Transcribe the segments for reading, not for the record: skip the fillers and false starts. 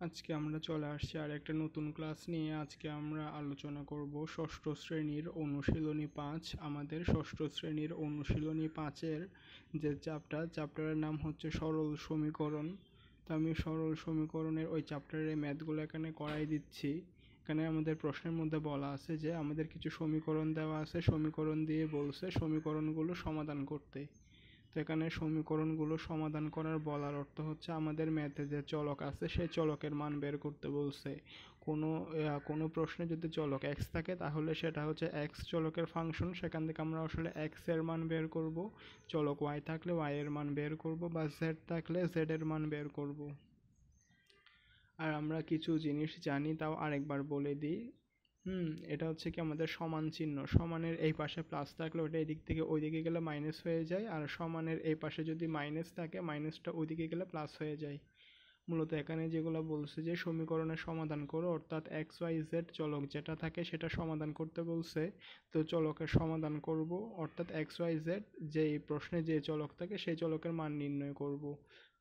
আজকে আমরা চলে আসছি আর একটা নতুন ক্লাস নিয়ে। আজকে আমরা আলোচনা করব ষষ্ঠ শ্রেণীর অনুশীলনী 5। আমাদের ষষ্ঠ শ্রেণীর অনুশীলনী 5-এর যে চ্যাপ্টারের নাম হচ্ছে সরল সমীকরণ। তো আমি সরল সমীকরণের ওই চ্যাপ্টারের ম্যাথগুলো এখানে করাই দিচ্ছি। এখানে আমাদের প্রশ্নের মধ্যে বলা আছে যে আমাদের কিছু সমীকরণ দেওয়া আছে, সমীকরণ দিয়ে বলছে সমীকরণগুলো সমাধান করতে। তো এখানে সমীকরণগুলো সমাধান করার বলার অর্থ হচ্ছে আমাদের ম্যাথে যে চলক আছে সেই চলকের মান বের করতে বলছে। কোনো প্রশ্নে যদি চলক x থাকে তাহলে সেটা হচ্ছে x চলকের ফাংশন, সেখান থেকে আমরা আসলে x এর মান বের করব। চলক y থাকলে y এর মান বের করব, বা z থাকলে z এর মান বের করব। আর আমরা কিছু জিনিস জানি, তাও আরেকবার বলে দিই। এটা হচ্ছে কি আমাদের সমান চিহ্ন, সমানের এই পাশে প্লাস থাকলে ওটা এদিক থেকে ওই দিকে গেলে মাইনাস হয়ে যায়, আর সমানের এই পাশে যদি মাইনাস থাকে মাইনাসটা ওইদিকে গেলে প্লাস হয়ে যায়। মূলত এখানে যেগুলো বলছে যে সমীকরণের সমাধান করো, অর্থাৎ এক্স ওয়াই জেড চলক যেটা থাকে সেটা সমাধান করতে বলছে। তো চলকের সমাধান করব, অর্থাৎ এক্স ওয়াই জেড যেই প্রশ্নে যে চলক থাকে সেই চলকের মান নির্ণয় করব।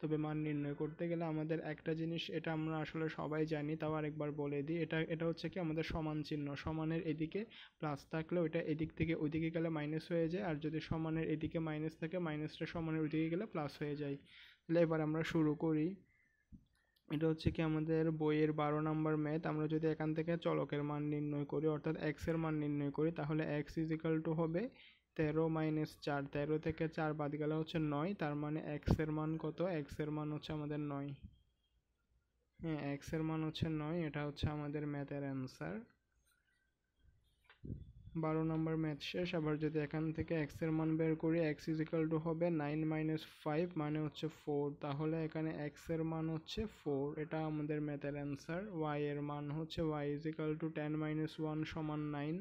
তবে মান নির্ণয় করতে গেলে আমাদের একটা জিনিস, এটা আমরা আসলে সবাই জানি, তাও আরেকবার বলে দিই। এটা হচ্ছে কি আমাদের সমান চিহ্ন, সমানের এদিকে প্লাস থাকলে ওইটা এদিক থেকে ওইদিকে গেলে মাইনাস হয়ে যায়, আর যদি সমানের এদিকে মাইনাস থাকে মাইনাসটা সমানের ওইদিকে গেলে প্লাস হয়ে যায়। তাহলে এবার আমরা শুরু করি। এটা হচ্ছে কি আমাদের বইয়ের 12 নম্বর ম্যাথ। আমরা যদি এখান থেকে চলকের মান নির্ণয় করি, অর্থাৎ x এর মান নির্ণয় করি, তাহলে x হবে 13 - 4। 13 থেকে 4 বাদ গেলে হচ্ছে 9, তার মানে x এর মান কত? x এর মান হচ্ছে আমাদের 9। হ্যাঁ, x এর মান হচ্ছে 9, এটা হচ্ছে আমাদের ম্যাথের অ্যান্সার। 12 নম্বর ম্যাথ শেষ। আবার যদি এখান থেকে x এর মান বের করি, x হবে 9 - 5 মানে হচ্ছে 4, তাহলে এখানে x এর মান হচ্ছে 4, এটা আমাদের ম্যাথের অ্যান্সার। y এর মান হচ্ছে y 10 - 1 সমান 9।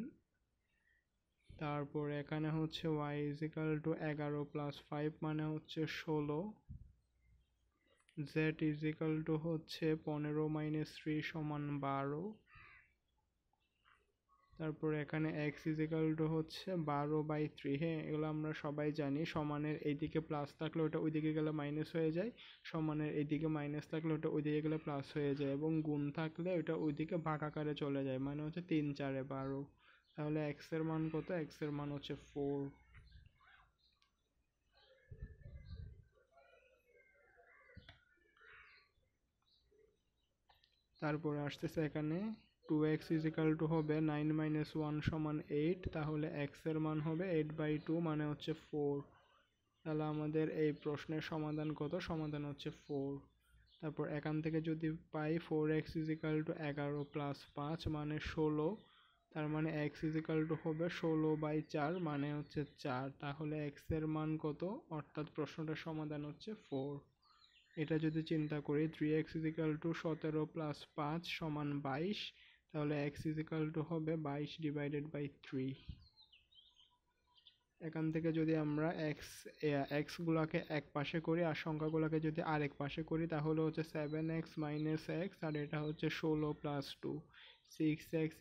তারপর এখানে হচ্ছে y 11 + 5 মানে হচ্ছে 16। z হচ্ছে 15 - 3 সমান 12। তারপর এখানে x হচ্ছে 12/3। হ্যাঁ, এগুলো আমরা সবাই জানি। সমানের এইদিকে প্লাস থাকলে ওটা ওইদিকে গেলে মাইনাস হয়ে যায়, সমানের এইদিকে মাইনাস থাকলে ওটা ওইদিকে গেলে প্লাস হয়ে যায়, এবং গুণ থাকলে ওটা ওইদিকে ভাগ আকারে চলে যায়, মানে হচ্ছে 3 × 4 = 12। তাহলে x এর মান কত? x এর মান হচ্ছে 4। তারপরে আসতেছে এখানে 2x হবে 9 - 1 সমান 8, তাহলে x এর মান হবে 8/2 মানে হচ্ছে 4। তাহলে আমাদের এই প্রশ্নের সমাধান কত? সমাধান হচ্ছে 4। তারপর এখান থেকে যদি পাই 4x 11 + 5 মানে 16, তার মানে x হবে 16/4 মানে হচ্ছে 4। তাহলে x এর মান কত? অর্থাৎ প্রশ্নটার সমাধান হচ্ছে 4। এটা যদি চিন্তা করি 3x 17 + 5 সমান 22, তাহলে x হবে 22/3। এখান থেকে যদি আমরা x গুলাকে এক পাশে করি আর সংখ্যাগুলোকে যদি আরেক পাশে করি, তাহলে হচ্ছে 7x - x, আর এটা হচ্ছে 16 + 2 6x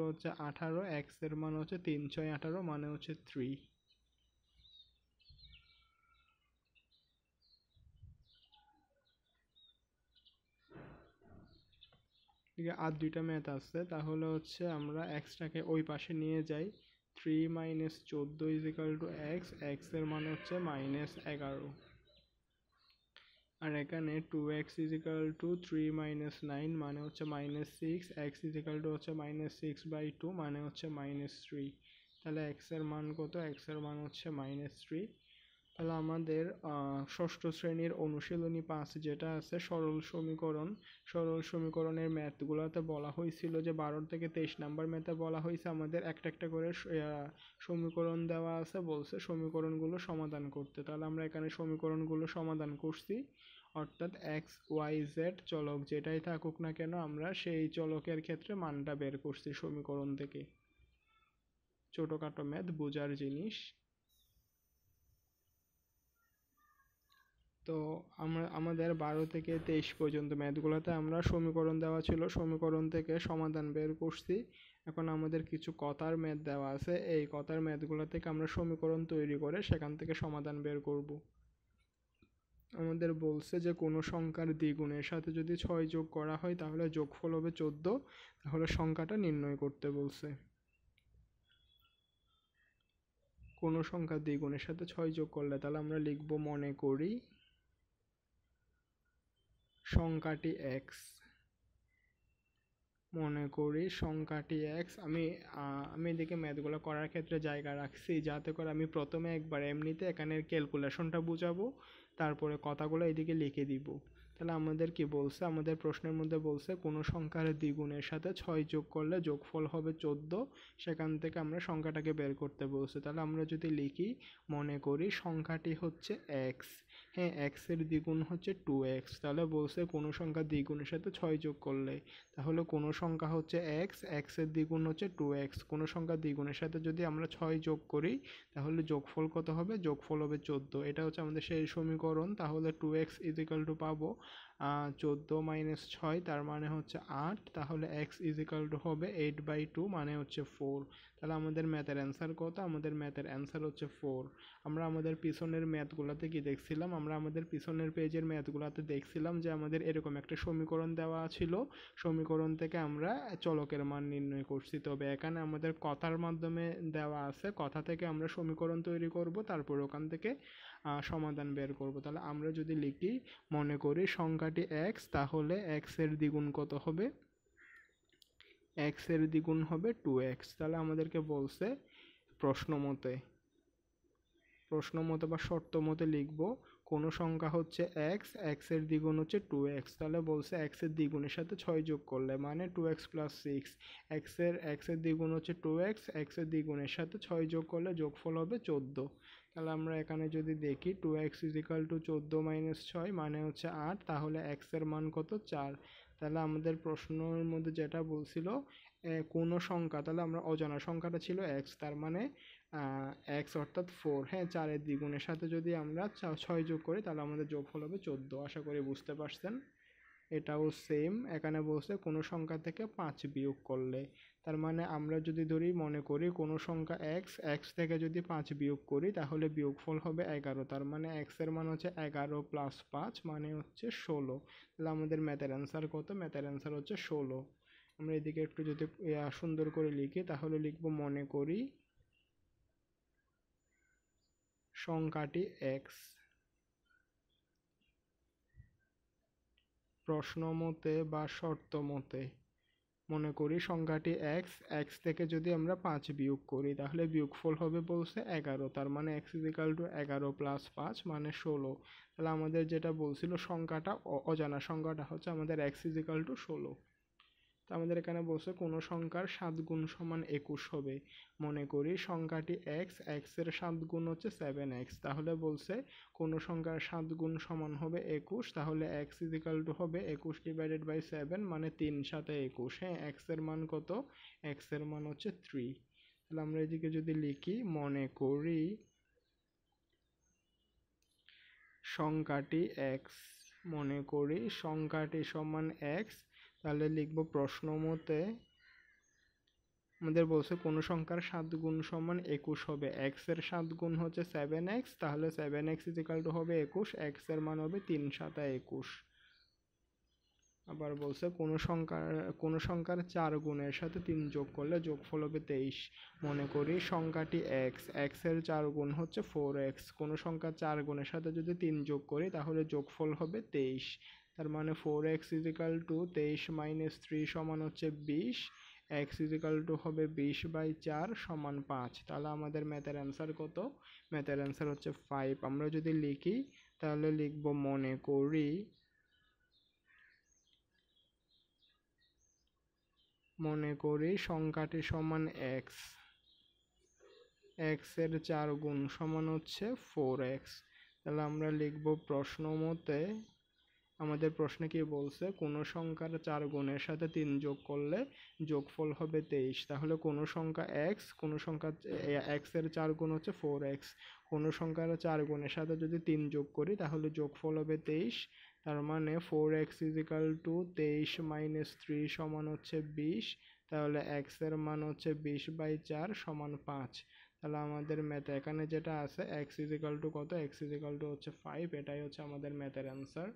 হচ্ছে 18, x এর মান হচ্ছে 3 × 6 = 18 মানে হচ্ছে 3। ঠিক আছে, আর দুইটা ম্যাথ আছে, তাহলে হচ্ছে আমরা এক্সটাকে ওই পাশে নিয়ে যাই। 3 - 14 = x, x এর মান হচ্ছে -11। আর এখানে 2x 3 - 9 মানে হচ্ছে -6, x হচ্ছে -6/2 মানে হচ্ছে -3। তাহলে x এর মান কত? x এর মান হচ্ছে -3। তাহলে আমাদের ষষ্ঠ শ্রেণীর অনুশীলনী 5 যেটা আছে সরল সমীকরণের ম্যাথগুলোতে বলা হয়েছিল যে 12 থেকে 23 নাম্বার ম্যাথে বলা হয়েছে আমাদের একটা একটা করে সমীকরণ দেওয়া আছে, বলছে সমীকরণগুলো সমাধান করতে। তাহলে আমরা এখানে সমীকরণগুলো সমাধান করছি, অর্থাৎ এক্স ওয়াই জেড চলক যেটাই থাকুক না কেন আমরা সেই চলকের ক্ষেত্রে মানটা বের করছি সমীকরণ থেকে। ছোটখাটো ম্যাথ, বোঝার জিনিস। তো আমাদের 12 থেকে 23 পর্যন্ত ম্যাথগুলোতে আমরা সমীকরণ দেওয়া ছিল, সমীকরণ থেকে সমাধান বের করছি। এখন আমাদের কিছু কথার ম্যাথ দেওয়া আছে, এই কথার ম্যাথগুলো থেকে আমরা সমীকরণ তৈরি করে সেখান থেকে সমাধান বের করব। আমাদের বলছে যে কোনো সংখ্যার দ্বিগুণের সাথে যদি 6 যোগ করা হয় তাহলে যোগফল হবে 14, তাহলে সংখ্যাটা নির্ণয় করতে বলছে। কোনো সংখ্যার দ্বিগুণের সাথে 6 যোগ করলে তাহলে আমরা লিখব মনে করি সংখ্যাটি x, মনে করি সংখ্যাটি x। আমি এদিকে ম্যাথগুলো করার ক্ষেত্রে জায়গা রাখছি যাতে করে আমি প্রথমে একবার এমনিতে এখানের ক্যালকুলেশনটা বুঝাবো, তারপরে কথাগুলো এদিকে লিখে দিব। তাহলে আমাদের কি বলছে, আমাদের প্রশ্নের মধ্যে বলছে কোনো সংখ্যার দ্বিগুণের সাথে 6 যোগ করলে যোগফল হবে 14, সেখান থেকে আমরা সংখ্যাটাকে বের করতে বলছে। তাহলে আমরা যদি লিখি মনে করি সংখ্যাটি হচ্ছে x, হ্যাঁ x এর দ্বিগুণ হচ্ছে 2x, তাহলে বলছে কোনো সংখ্যা দ্বিগুণের সাথে 6 যোগ করলে, তাহলে কোনো সংখ্যা হচ্ছে x, x এর দ্বিগুণ হচ্ছে 2x, কোনো সংখ্যা দ্বিগুণের সাথে যদি আমরা 6 যোগ করি তাহলে যোগফল কত হবে, যোগফল হবে 14। এটা হচ্ছে আমাদের সেই সমীকরণ। তাহলে 2x ইজিক্যাল টু পাবো 14 - 6, তার মানে হচ্ছে 8, তাহলে x ইজিক্যাল টু হবে 8/2 মানে হচ্ছে 4। তাহলে আমাদের ম্যাথের অ্যান্সার কত, আমাদের ম্যাথের অ্যান্সার হচ্ছে 4। আমরা আমাদের পিছনের ম্যাথগুলোতে কি দেখছিলাম, আমরা আমাদের পিছনের পেজের ম্যাথগুলোতে দেখছিলাম যে আমাদের এরকম একটা সমীকরণ দেওয়া ছিল, সমীকরণ থেকে আমরা চলকের মান নির্ণয় করছি। তবে এখানে আমাদের কথার মাধ্যমে দেওয়া আছে, কথা থেকে আমরা সমীকরণ তৈরি করব, তারপর ওখান থেকে সমাধান বের করব। তাহলে আমরা যদি লিখি মনে করি সংখ্যাটি x, তাহলে x এর দ্বিগুণ কত হবে, x এর দ্বিগুণ হবে 2x। তাহলে আমাদেরকে বলছে প্রশ্ন মতে বা শর্ত মতে লিখব কোনো সংখ্যা হচ্ছে x, x এর দ্বিগুণ হচ্ছে 2x, তাহলে বলছে x এর দ্বিগুণের সাথে 6 যোগ করলে মানে 2x + 6, x এর দ্বিগুণ হচ্ছে 2x, x এর দ্বিগুণের সাথে 6 যোগ করলে যোগফল হবে 14। তাহলে আমরা এখানে যদি দেখি 2x = 14 - 6 মানে হচ্ছে 8, তাহলে x এর মান কত, 4। তাহলে আমাদের প্রশ্নের মধ্যে যেটা বলছিল কোনো সংখ্যা, তাহলে আমরা অজানা সংখ্যাটা ছিল x, তার মানে x অর্থাৎ 4, হ্যাঁ 4 এর দ্বিগুণের সাথে যদি আমরা 6 যোগ করি তাহলে আমাদের যোগফল হবে 14। আশা করি বুঝতে পারছেন। এটাও সেম, এখানে বলছে কোনো সংখ্যা থেকে 5 বিয়োগ করলে, তার মানে আমরা যদি ধরি মনে করি কোনো সংখ্যা x থেকে যদি 5 বিয়োগ করি তাহলে বিয়োগফল হবে 11, তার মানে x এর মান হচ্ছে 11 + 5 মানে হচ্ছে 16। তাহলে আমাদের ম্যাথের অ্যান্সার কত, ম্যাথের অ্যান্সার হচ্ছে 16। আমরা এদিকে একটু যদি সুন্দর করে লিখি তাহলে লিখব মনে করি সংখ্যাটি x, প্রশ্ন মতে বা শর্ত মতে মনে করি সংখ্যাটি x থেকে যদি আমরা 5 বিয়োগ করি তাহলে বিয়োগফল হবে বলছে 11, তার মানে x = 11 + 5 মানে 16। তাহলে আমাদের যেটা বলছিল সংখ্যাটা অজানা সংখ্যাটা হচ্ছে আমাদের x = 16। তো আমাদের এখানে বলছে কোনো সংখ্যার 7 গুণ সমান 21 হবে। মনে করি সংখ্যাটি x, x এর 7 গুণ হচ্ছে 7x, তাহলে বলছে কোনো সংখ্যার 7 গুণ সমান হবে 21, তাহলে x = হবে 21/7 মানে 3 × 7 = 21। হ্যাঁ x এর মান কত, x এর মান হচ্ছে 3। তাহলে আমরা এদিকে যদি লিখি মনে করি সংখ্যাটি x, মনে করি সংখ্যাটি সমান x, তাহলে লিখব প্রশ্ন মতে আমাদের বলছে কোনো সংখ্যার 7 গুণ সমান 21 হবে, x এর 7 গুণ হচ্ছে 7x, তাহলে 7x = হবে 21, x এর মান হবে 3 × 7 = 21। আবার বলছে কোনো সংখ্যার 4 গুণের সাথে 3 যোগ করলে যোগফল হবে 23। মনে করি সংখ্যাটি x, x এর 4 গুণ হচ্ছে 4x, কোনো সংখ্যার 4 গুণের সাথে যদি 3 যোগ করি তাহলে যোগফল হবে 23, তার মানে 4x = 23 - 3 সমান হচ্ছে 20, x = হবে 20/4 সমান 5। তাহলে আমাদের ম্যাথের অ্যান্সার কত, ম্যাথের অ্যান্সার হচ্ছে 5। আমরা যদি লিখি তাহলে লিখব মনে করি সংখ্যাটি সমান x, x এর 4 গুণ সমান হচ্ছে 4x। তাহলে আমরা লিখব প্রশ্ন মতে আমাদের প্রশ্নে কি বলছে কোনো সংখ্যার 4 গুণের সাথে 3 যোগ করলে যোগফল হবে 23। তাহলে কোনো সংখ্যা x, কোনো সংখ্যা x এর 4 গুণ হচ্ছে 4x, কোনো সংখ্যার 4 গুণের সাথে যদি 3 যোগ করি তাহলে যোগফল হবে 23, তার মানে 4x = 23 - 3 সমান হচ্ছে 20, তাহলে x এর মান হচ্ছে 20/4 সমান 5। তাহলে আমাদের ম্যাথে এখানে যেটা আছে x ইজিক্যাল টু কত, x ইজিক্যাল টু হচ্ছে 5, এটাই হচ্ছে আমাদের ম্যাথের অ্যান্সার।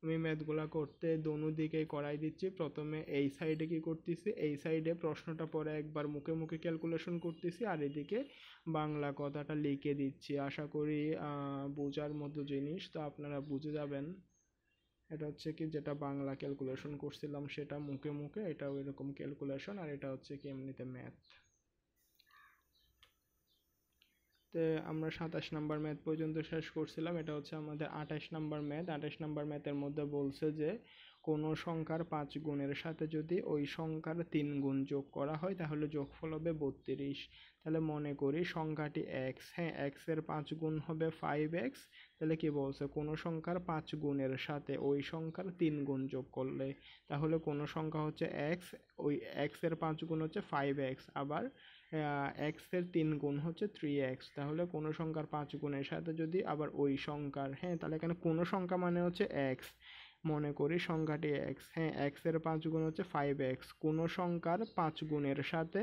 আমি ম্যাথগুলা করতে দোনো দিকেই করাই দিচ্ছি। প্রথমে এই সাইডে কি করতেছি, এই সাইডে প্রশ্নটা পরে একবার মুখে মুখে ক্যালকুলেশন করতেছি, আর এদিকে বাংলা কথাটা লিখে দিচ্ছি। আশা করি বোঝার মতো জিনিস, তো আপনারা বুঝে যাবেন। এটা হচ্ছে কি যেটা বাংলা ক্যালকুলেশন করছিলাম সেটা মুখে মুখে, এটাও এরকম ক্যালকুলেশন, আর এটা হচ্ছে কি এমনিতে ম্যাথ। তো আমরা 27 নাম্বার ম্যাথ পর্যন্ত শেষ করছিলাম। এটা হচ্ছে আমাদের 28 নাম্বার ম্যাথ। 28 নাম্বার ম্যাথের মধ্যে বলছে যে কোনো সংখ্যার 5 গুণের সাথে যদি ওই সংখ্যার 3 গুণ যোগ করা হয় তাহলে যোগফল হবে 32। তাহলে মনে করি সংখ্যাটি x, হ্যাঁ x এর 5 গুণ হবে 5x। তাহলে কি বলছে, কোনো সংখ্যার 5 গুণের সাথে ওই সংখ্যার 3 গুণ যোগ করলে, তাহলে কোনো সংখ্যা হচ্ছে x, ওই x এর 5 গুণ হচ্ছে 5x, আবার x এর 3 গুণ হচ্ছে 3x। তাহলে কোনো সংখ্যার 5 গুণের সাথে যদি আবার ওই সংখ্যার, হ্যাঁ তাহলে এখানে কোনো সংখ্যা মানে হচ্ছে x, মনে করি সংখ্যাটি x, হ্যাঁ x এর 5 গুণ হচ্ছে 5x, কোনো সংখ্যার 5 গুণের সাথে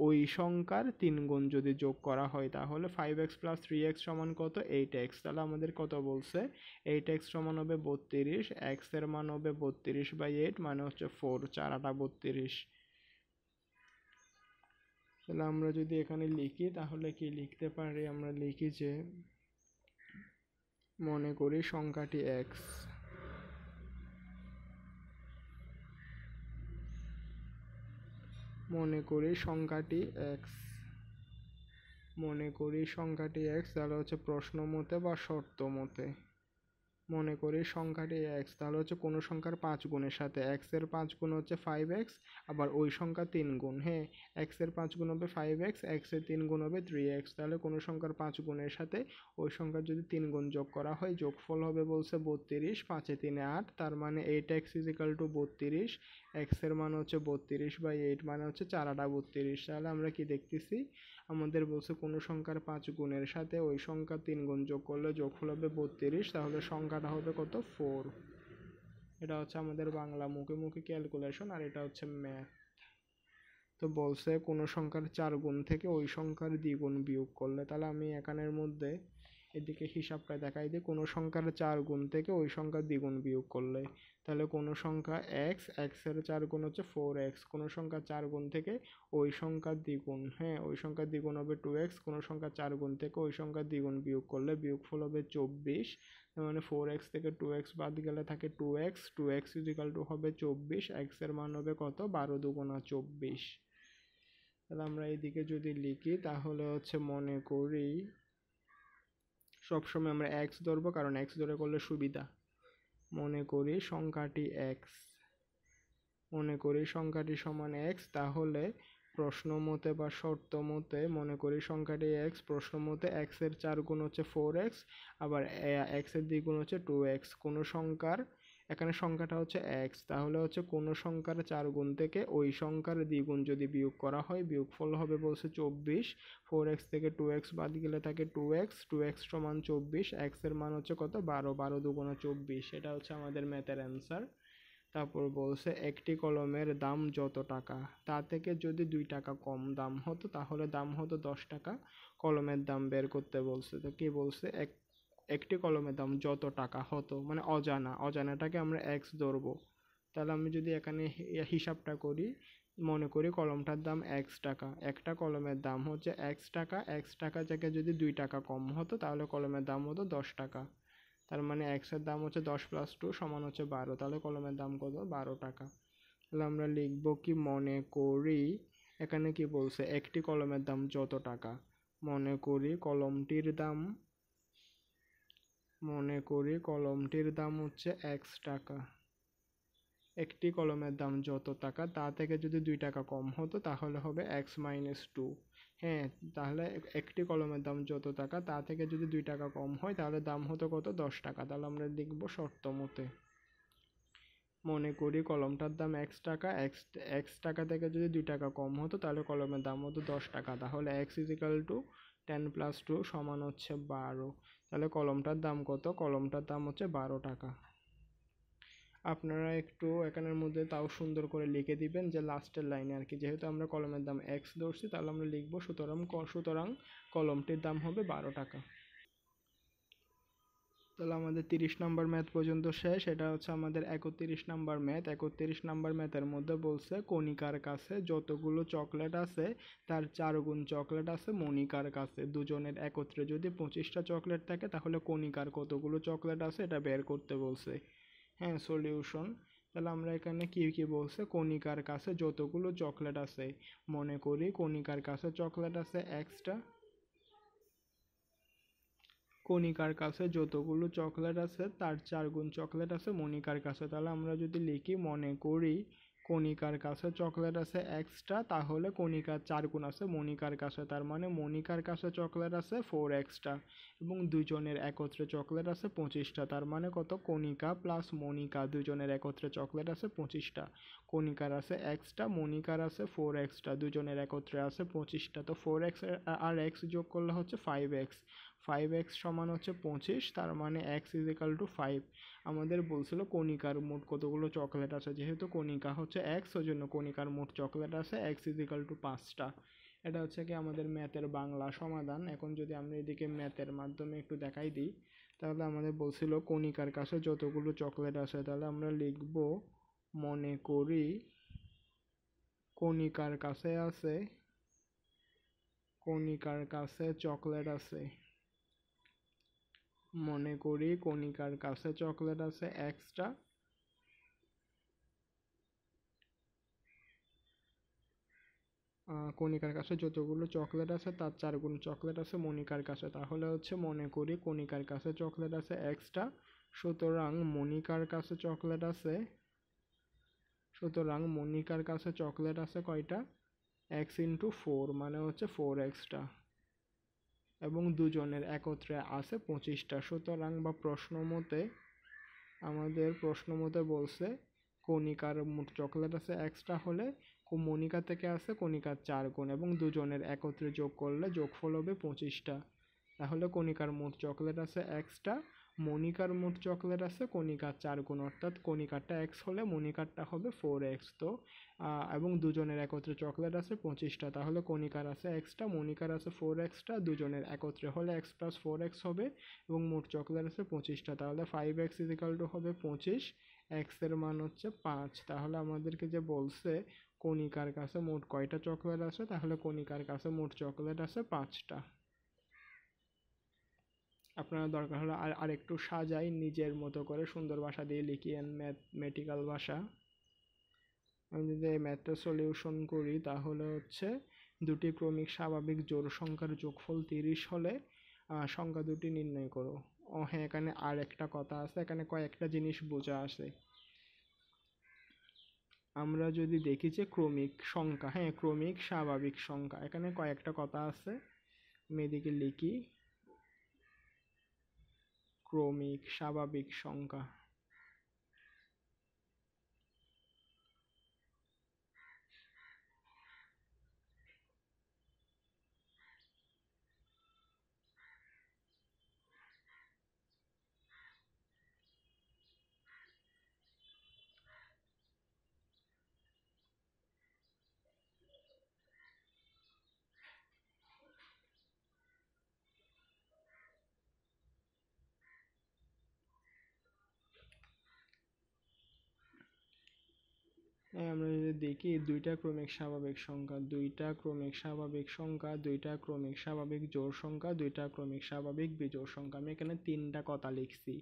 ওই সংখ্যার 3 গুণ যদি যোগ করা হয় তাহলে 5x প্লাস 3x সমান কত, 8x। তাহলে আমাদের কত বলছে, 8x সমান হবে 32, x এর মান হবে 32/8 মানে হচ্ছে 4, 4 8 32। তাহলে আমরা যদি এখানে লিখি তাহলে কি লিখতে পারি, আমরা লিখি যে মনে করি সংখ্যাটি x, মনে করি সংখ্যাটি x, মনে করি সংখ্যাটি x, তাহলে হচ্ছে প্রশ্ন মতে বা শর্ত মতে মনে করি সংখ্যাটি x, তাহলে হচ্ছে কোনো সংখ্যার 5 গুণের সাথে x এর 5 গুণ হচ্ছে 5x, আবার ওই সংখ্যা 3 গুণ, হ্যাঁ x এর 5 গুণ হবে 5x, x এর 3 গুণ হবে 3x। তাহলে কোনো সংখ্যার 5 গুণের সাথে ওই সংখ্যার যদি 3 গুণ যোগ করা হয় যোগফল হবে বলছে 32, 5 এ 3 এ 8, তার মানে 8x ইজিক্যাল টু 32, x এর মান হচ্ছে 32/8 মানে হচ্ছে 4 8 32। তাহলে আমরা কি দেখতেছি, আমাদের বলছে কোনো সংখ্যার 5 গুণের সাথে ওই সংখ্যা 3 গুণ যোগ করলে যোগফল হবে 32, তাহলে সংখ্যাটা হবে কত, 4। এটা হচ্ছে আমাদের বাংলা মুখে মুখে ক্যালকুলেশন, আর এটা হচ্ছে ম্যাথ। তো বলছে কোনো সংখ্যার 4 গুণ থেকে ওই সংখ্যার দ্বিগুণ বিয়োগ করলে, তাহলে আমি এখানের মধ্যে এদিকে হিসাবটা দেখাই দিই। কোনো সংখ্যার 4 গুণ থেকে ওই সংখ্যার দ্বিগুণ বিয়োগ করলে, তাহলে কোনো সংখ্যা x, x এর 4 গুণ হচ্ছে 4x, কোনো সংখ্যা 4 গুণ থেকে ওই সংখ্যার দ্বিগুণ, হ্যাঁ ওই সংখ্যার দ্বিগুণ হবে 2x, কোনো সংখ্যা 4 গুণ থেকে ওই সংখ্যার দ্বিগুণ বিয়োগ করলে বিয়োগফল হবে 24। মানে 4x থেকে 2x বাদ গেলে থাকে 2x, 2x ইজিক্যাল টু হবে 24, x এর মান হবে কত, 12 দুগুণা 24। তাহলে আমরা এইদিকে যদি লিখি তাহলে হচ্ছে মনে করি, সবসময় আমরা x ধরবো কারণ x ধরে করলে সুবিধা। মনে করি সংখ্যাটি x, মনে করি সংখ্যাটি সমান x, তাহলে প্রশ্ন মতে বা শর্ত মতে মনে করি সংখ্যাটি x, প্রশ্ন মতে x এর 4 গুণ হচ্ছে 4x, আবার x এর দ্বিগুণ হচ্ছে 2x, কোনো সংখ্যার, এখানে সংখ্যাটা হচ্ছে x, তাহলে হচ্ছে কোনো সংখ্যার 4 গুণ থেকে ওই সংখ্যার দ্বিগুণ যদি বিয়োগ করা হয় বিয়োগফল হবে বলছে 24, 4x থেকে 2x বাদ গেলে থাকে 2x, 2x সমান 24, x এর মান হচ্ছে কত, 12, 12 দুগুণা 24। এটা হচ্ছে আমাদের ম্যাথের অ্যান্সার। তারপর বলছে একটি কলমের দাম যত টাকা, তা থেকে যদি 2 টাকা কম দাম হতো তাহলে দাম হতো 10 টাকা, কলমের দাম বের করতে বলছে। তো কি বলছে, একটি কলমের দাম যত টাকা হতো, মানে অজানা, অজানাটাকে আমরা x ধরবো। তাহলে আমি যদি এখানে হিসাবটা করি, মনে করি কলমটার দাম x টাকা, একটা কলমের দাম হচ্ছে x টাকা, x টাকা থেকে যদি 2 টাকা কম হতো তাহলে কলমের দাম হতো 10 টাকা। তার মানে x এর দাম হচ্ছে 10 + 2 সমান হচ্ছে 12, তাহলে কলমের দাম কত, 12 টাকা। তাহলে আমরা লিখবো কি, মনে করি, এখানে কি বলছে একটি কলমের দাম যত টাকা, মনে করি কলমটির দাম, মনে করি কলমটির দাম হচ্ছে x টাকা, একটি কলমের দাম যত টাকা তা থেকে যদি 2 টাকা কম হতো তাহলে হবে x - 2। হ্যাঁ তাহলে একটি কলমের দাম যত টাকা তা থেকে যদি 2 টাকা কম হয় তাহলে দাম হতো কত, 10 টাকা। তাহলে আমরা লিখব শর্ত মতে, মনে করি কলমটার দাম x টাকা, x টাকা থেকে যদি 2 টাকা কম হতো তাহলে কলমের দাম হতো 10 টাকা, তাহলে x = 10 + 2 সমান হচ্ছে 12। তাহলে কলমটার দাম কত, কলমটার দাম হচ্ছে 12 টাকা। আপনারা একটু এখানের মধ্যে তাও সুন্দর করে লিখে দিবেন যে লাস্টের লাইনে আর কি, যেহেতু আমরা কলমের দাম এক্স ধরছি তাহলে আমরা লিখবো সুতরাং কলমটির দাম হবে 12 টাকা। তাহলে আমাদের 30 নম্বর ম্যাথ পর্যন্ত শেষ। এটা হচ্ছে আমাদের 31 নম্বর ম্যাথ। 31 নম্বর ম্যাথের মধ্যে বলছে কণিকার কাছে যতগুলো চকলেট আছে তার 4 গুণ চকলেট আছে মনিকার কাছে। দুজনের একত্রে যদি 25টা চকলেট থাকে তাহলে কণিকার কতগুলো চকলেট আছে এটা বের করতে বলছে। হ্যাঁ, সলিউশন। তাহলে আমরা এখানে কি কি বলছে, কণিকার কাছে যতগুলো চকলেট আছে, মনে করি কণিকার কাছে চকলেট আছে এক্সটা। কণিকার কাছে যতগুলো চকলেট আছে তার 4 গুণ চকলেট আছে মনিকার কাছে। তাহলে আমরা যদি লিখি মনে করি কণিকার কাছে চকলেট আছে এক্সটা, তাহলে কণিকার 4 গুণ আছে মনিকার কাছে, তার মানে মনিকার কাছে চকলেট আছে 4 এক্সটা, এবং দুজনের একত্রে চকলেট আছে 25টা। তার মানে কত, কণিকা প্লাস মনিকা দুজনের একত্রে চকলেট আছে 25টা। কণিকার আছে এক্সটা, মনিকার আছে 4 এক্সটা, দুজনের একত্রে আছে 25টা। তো 4 এক্স আর এক্স যোগ করলে হচ্ছে 5x। 5x সমান হচ্ছে 25, তার মানে x ইজ ইকাল টু 5। আমাদের বলছিল কণিকার মোট কতগুলো চকলেট আছে, যেহেতু কণিকা হচ্ছে x ওই জন্য কণিকার মোট চকলেট আছে x ইজ ইকাল টু 5টা। এটা হচ্ছে কি আমাদের ম্যাথের বাংলা সমাধান। এখন যদি আমরা এদিকে ম্যাথের মাধ্যমে একটু দেখাই দিই, তাহলে আমাদের বলছিল কণিকার কাছে যতগুলো চকলেট আছে, তাহলে আমরা লিখব মনে করি কণিকার কাছে চকলেট আছে। মনে করি কণিকার কাছে চকলেট আছে এক্সটা, কণিকার কাছে যতগুলো চকলেট আছে তার 4 গুণ চকলেট আছে মনিকার কাছে। তাহলে হচ্ছে মনে করি কণিকার কাছে চকলেট আছে এক্সটা, সুতরাং মনিকার কাছে চকলেট আছে কয়টা, x ইন্টু 4 মানে হচ্ছে 4 এক্সটা, এবং দুজনের একত্রে আছে 25টা। সুতরাং বা আমাদের প্রশ্ন মতে বলছে কণিকার মোট চকলেট আছে এক্সটা হলে মনিকা থেকে আছে কণিকার 4 গুণ, এবং দুজনের একত্রে যোগ করলে যোগফল হবে 25টা। তাহলে কণিকার মোট চকলেট আছে এক্সটা, মনিকার মোট চকলেট আছে কণিকার 4 গুণ, অর্থাৎ কণিকারটা এক্স হলে মনিকারটা হবে 4x। তো এবং দুজনের একত্রে চকলেট আছে 25টা, তাহলে কণিকার আছে এক্সটা, মনিকার আছে 4xটা, দুজনের একত্রে হলে x প্লাস 4x হবে, এবং মোট চকলেট আছে 25টা। তাহলে 5x ইজ ইকাল টু হবে 25, x এর মান হচ্ছে 5। তাহলে আমাদেরকে যে বলছে কণিকার কাছে মোট কয়টা চকলেট আছে, তাহলে কণিকার কাছে মোট চকলেট আছে 5টা। আপনারা দরকার হলে আরেকটু সাজাই নিজের মতো করে সুন্দর ভাষা দিয়ে লিখিয়েন, ম্যাথমেটিক্যাল ভাষা। আমি যদি এই ম্যাথটা সলিউশন করি তাহলে হচ্ছে দুটি ক্রমিক স্বাভাবিক জোড় সংখ্যার যোগফল 30 হলে সংখ্যা দুটি নির্ণয় করো। হ্যাঁ, এখানে আর একটা কথা আছে, এখানে কয়েকটা জিনিস বোঝা আছে। আমরা যদি দেখি যে ক্রমিক সংখ্যা, হ্যাঁ ক্রমিক স্বাভাবিক সংখ্যা, এখানে কয়েকটা কথা আছে, আমি এদিকে লিখি ক্রমিক স্বাভাবিক সংখ্যা। আমরা যদি দেখি দুইটা ক্রমিক স্বাভাবিক সংখ্যা, দুইটা ক্রমিক স্বাভাবিক জোড় সংখ্যা, দুইটা ক্রমিক স্বাভাবিক বিজোড় সংখ্যা। আমি এখানে 3টা কথা লিখছি।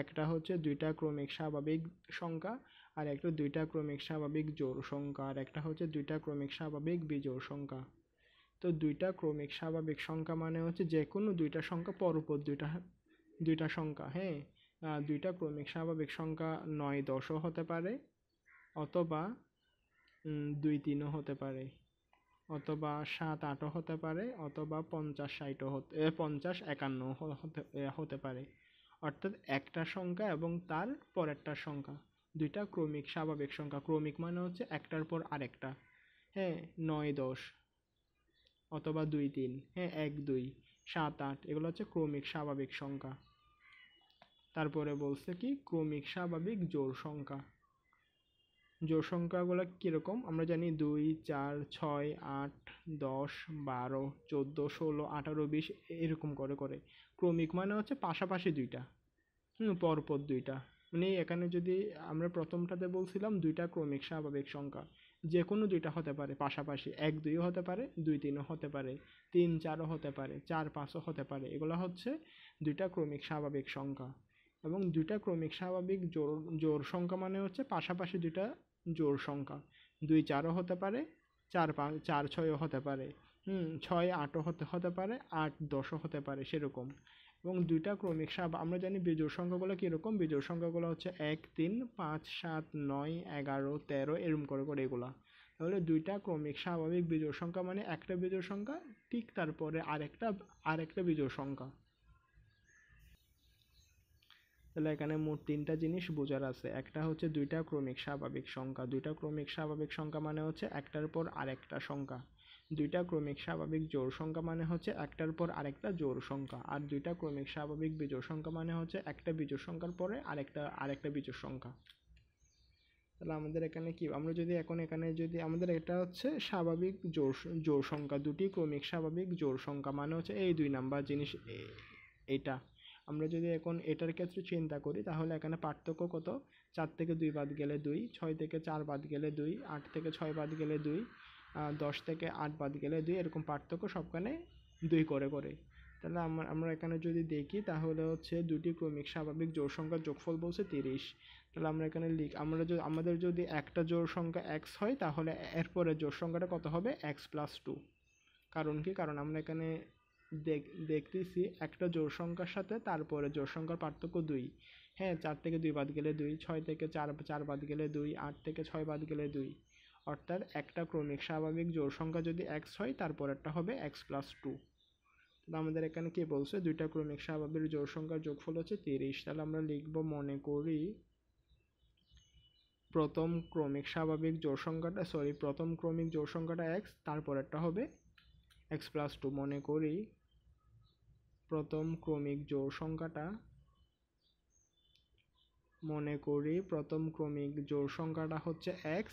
একটা হচ্ছে দুইটা ক্রমিক স্বাভাবিক সংখ্যা, আর একটা দুইটা ক্রমিক স্বাভাবিক জোড় সংখ্যা, আর একটা হচ্ছে দুইটা ক্রমিক স্বাভাবিক বিজোড় সংখ্যা। তো দুইটা ক্রমিক স্বাভাবিক সংখ্যা মানে হচ্ছে যে কোনো দুইটা সংখ্যা পরপর দুইটা সংখ্যা। হ্যাঁ, দুইটা ক্রমিক স্বাভাবিক সংখ্যা 9, 10ও হতে পারে, অথবা 2, 3ও হতে পারে, অথবা 7, 8ও হতে পারে, অথবা 50, 60ও 50, 51 হতে পারে। অর্থাৎ একটা সংখ্যা এবং তার পরেরটা সংখ্যা, দুইটা ক্রমিক স্বাভাবিক সংখ্যা। ক্রমিক মানে হচ্ছে একটার পর আরেকটা। হ্যাঁ, 9, 10 অথবা 2, 3, হ্যাঁ 1, 2, 7, 8, এগুলো হচ্ছে ক্রমিক স্বাভাবিক সংখ্যা। তারপরে বলছে কি ক্রমিক স্বাভাবিক জোড় সংখ্যা। জোড় সংখ্যাগুলো কীরকম আমরা জানি 2, 4, 6, 8, 10, 12, 14, 16, 18, 20 এরকম করে করে। ক্রমিক মানে হচ্ছে পাশাপাশি দুইটা, পরপর দুইটা। মানে এখানে যদি আমরা প্রথমটাতে বলছিলাম দুইটা ক্রমিক স্বাভাবিক সংখ্যা, যে কোনো দুইটা হতে পারে পাশাপাশি, 1, 2 হতে পারে, 2, 3 হতে পারে, 3, 4 হতে পারে, 4, 5 হতে পারে। এগুলো হচ্ছে দুইটা ক্রমিক স্বাভাবিক সংখ্যা। এবং দুইটা ক্রমিক স্বাভাবিক জোড় সংখ্যা মানে হচ্ছে পাশাপাশি দুইটা জোড় সংখ্যা। 2, 4 হতে পারে, 4, 5, 4, 6 হতে পারে, 6, 8 হতে পারে, 8, 10 হতে পারে, সেরকম। এবং দুইটা ক্রমিক আমরা জানি বিজোড় সংখ্যাগুলো কীরকম, বিজোড় সংখ্যাগুলো হচ্ছে 1, 3, 5, 7, 9, 11, 13 এরকম করে করে এগুলা। তাহলে দুইটা ক্রমিক স্বাভাবিক বিজোড় সংখ্যা মানে একটা বিজোড় সংখ্যা ঠিক তারপরে আরেকটা বিজোড় সংখ্যা। তাহলে এখানে মোট তিনটা জিনিস বোঝার আছে। একটা হচ্ছে দুইটা ক্রমিক স্বাভাবিক সংখ্যা, দুইটা ক্রমিক স্বাভাবিক সংখ্যা মানে হচ্ছে একটার পর আরেকটা সংখ্যা। দুইটা ক্রমিক স্বাভাবিক জোড় সংখ্যা মানে হচ্ছে একটার পর আরেকটা জোড় সংখ্যা। আর দুইটা ক্রমিক স্বাভাবিক বিজোড় সংখ্যা মানে হচ্ছে একটা বিজোড় সংখ্যার পরে আরেকটা বিজোড় সংখ্যা। তাহলে আমাদের এখানে কি, আমরা যদি এখানে যদি আমাদের এটা হচ্ছে স্বাভাবিক জোড় সংখ্যা, দুটি ক্রমিক স্বাভাবিক জোড় সংখ্যা মানে হচ্ছে এই 2 নাম্বার জিনিস এটা। আমরা যদি এখন এটার ক্ষেত্রে চিন্তা করি তাহলে এখানে পার্থক্য কত, 4 থেকে 2 বাদ গেলে 2, 6 থেকে 4 বাদ গেলে 2, 8 থেকে 6 বাদ গেলে 2, 10 থেকে 8 বাদ গেলে 2, এরকম পার্থক্য সবখানে 2 করে করে। তাহলে আমরা এখানে যদি দেখি তাহলে হচ্ছে দুটি ক্রমিক স্বাভাবিক জোড় সংখ্যার যোগফল বলছে 30। তাহলে আমরা এখানে আমাদের যদি একটা জোড় সংখ্যা x হয় তাহলে এরপরে জোড় সংখ্যাটা কত হবে, x + 2। কারণ কি, কারণ আমরা এখানে দেখতেছি একটা জোড় সংখ্যার সাথে তারপরে জোড় সংখ্যার পার্থক্য 2। হ্যাঁ, 4 থেকে 2 বাদ গেলে 2, 6 থেকে 4 বাদ গেলে 2, 8 থেকে 6 বাদ গেলে 2। অর্থাৎ একটা ক্রমিক স্বাভাবিক জোড় সংখ্যা যদি x হয় তারপরেরটা হবে x + 2। তাহলে আমাদের এখানে কি বলছে, দুইটা ক্রমিক স্বাভাবিক জোড় সংখ্যার যোগফল হচ্ছে 30। তাহলে আমরা লিখব, মনে করি প্রথম ক্রমিক জোড় সংখ্যাটা x, তারপরেরটা হবে x + 2। মনে করি প্রথম ক্রমিক জোড় সংখ্যাটা হচ্ছে x,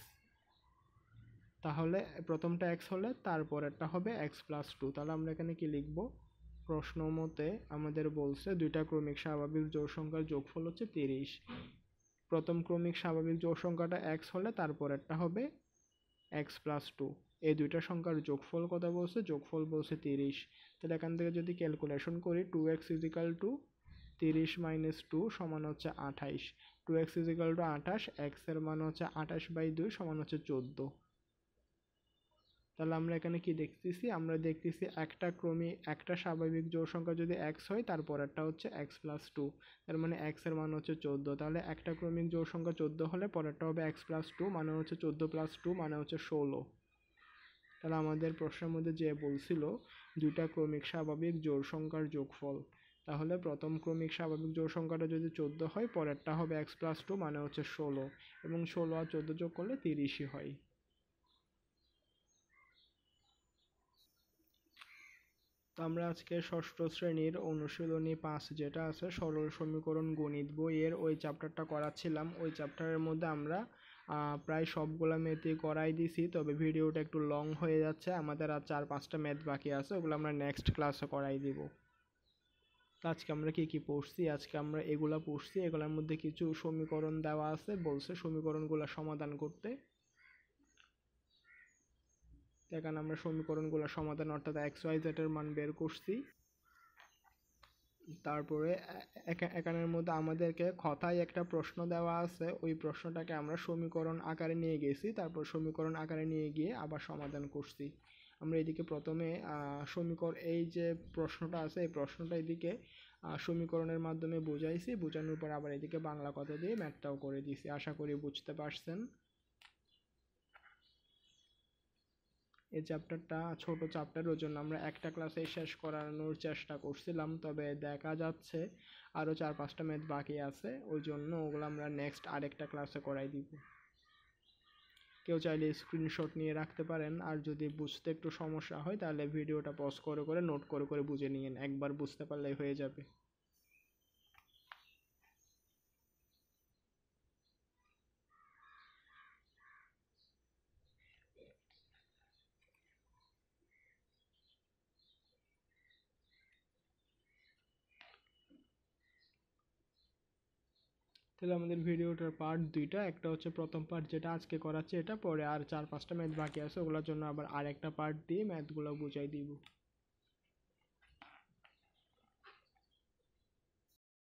তাহলে প্রথমটা x হলে তারপরেরটা হবে x + 2। তাহলে আমরা এখানে কি লিখব, প্রশ্ন মতে আমাদের বলছে দুইটা ক্রমিক স্বাভাবিক জোড় সংখ্যার যোগফল হচ্ছে 30। প্রথম ক্রমিক স্বাভাবিক জোড় সংখ্যাটা x হলে তারপরেরটা হবে x + 2। এই দুইটা সংখ্যার যোগফল কত বলছে, যোগফল বলছে 30। তাহলে এখান থেকে যদি ক্যালকুলেশন করি 2x = 30 - 2 সমান হচ্ছে 28। 2x = 28, x এর মান হচ্ছে 28/2 সমান হচ্ছে 14। তাহলে আমরা এখানে কি দেখতেছি, আমরা দেখতেছি একটা স্বাভাবিক জোড় সংখ্যা যদি x হয় তারপরেরটা হচ্ছে x + 2, তার মানে x এর মান হচ্ছে 14। তাহলে একটা ক্রমিক জোড় সংখ্যা 14 হলে পরেরটা হবে x + 2 মানে হচ্ছে 14 + 2 মানে হচ্ছে 16। তাহলে আমাদের প্রশ্নের মধ্যে যে বলছিল দুইটা ক্রমিক স্বাভাবিক জোড় সংখ্যার যোগফল, তাহলে প্রথম ক্রমিক স্বাভাবিক জোড় সংখ্যাটা যদি 14 হয় পরেরটা হবে x + 2 মানে হচ্ছে 16, এবং 16 আর 14 যোগ করলে 30ই হয়। তো আমরা আজকে ষষ্ঠ শ্রেণীর অনুশীলনী 5 যেটা আছে সরল সমীকরণ গণিত বইয়ের ওই চ্যাপ্টারটা করাচ্ছিলাম। ওই চ্যাপ্টারের মধ্যে আমরা প্রায় সবগুলা ম্যাথই করাই দিছি, তবে ভিডিওটা একটু লং হয়ে যাচ্ছে, আমাদের আর 4-5টা ম্যাথ বাকি আছে, ওগুলো আমরা নেক্সট ক্লাসে করাই দিব। তো আজকে আমরা কি পড়ছি, আজকে আমরা এগুলা পড়ছি, এগুলোর মধ্যে কিছু সমীকরণ দেওয়া আছে, বলছে সমীকরণগুলো সমাধান করতে। এখানে আমরা সমীকরণগুলো সমাধান অর্থাৎ xyz এর মান বের করছি। তারপরে এখানের মধ্যে আমাদেরকে কথায় একটা প্রশ্ন দেওয়া আছে, ওই প্রশ্নটাকে আমরা সমীকরণ আকারে নিয়ে গেছি, তারপর সমীকরণ আকারে নিয়ে গিয়ে আবার সমাধান করছি। আমরা এদিকে প্রথমে এই যে প্রশ্নটা আছে এই প্রশ্নটা এদিকে সমীকরণের মাধ্যমে বুঝাইছি, বোঝানোর পর আবার এদিকে বাংলা কথা দিয়ে ম্যাথটাও করে দিয়েছি। আশা করি বুঝতে পারছেন। এই চ্যাপ্টারটা ছোট চ্যাপ্টার, ওই জন্য আমরা একটা ক্লাসে শেষ করানোর চেষ্টা করছিলাম, তবে দেখা যাচ্ছে আরও 4-5টা ম্যাথ বাকি আছে, ওই জন্য ওগুলো আমরা নেক্সট আরেকটা ক্লাসে করাই দিব। কেউ চাইলে স্ক্রিনশট নিয়ে রাখতে পারেন, আর যদি বুঝতে একটু সমস্যা হয় তাহলে ভিডিওটা পজ করে করে নোট করে করে বুঝে নিন, একবার বুঝতে পারলেই হয়ে যাবে। তাহলে আমাদের ভিডিওটার পার্ট দুইটা, একটা হচ্ছে প্রথম পার্ট যেটা আজকে করাচ্ছি এটা, পরে আর 4-5টা ম্যাথ বাকি আছে ওগুলোর জন্য আবার আরেকটা পার্ট দিয়ে ম্যাথগুলো বুঝাই দিব।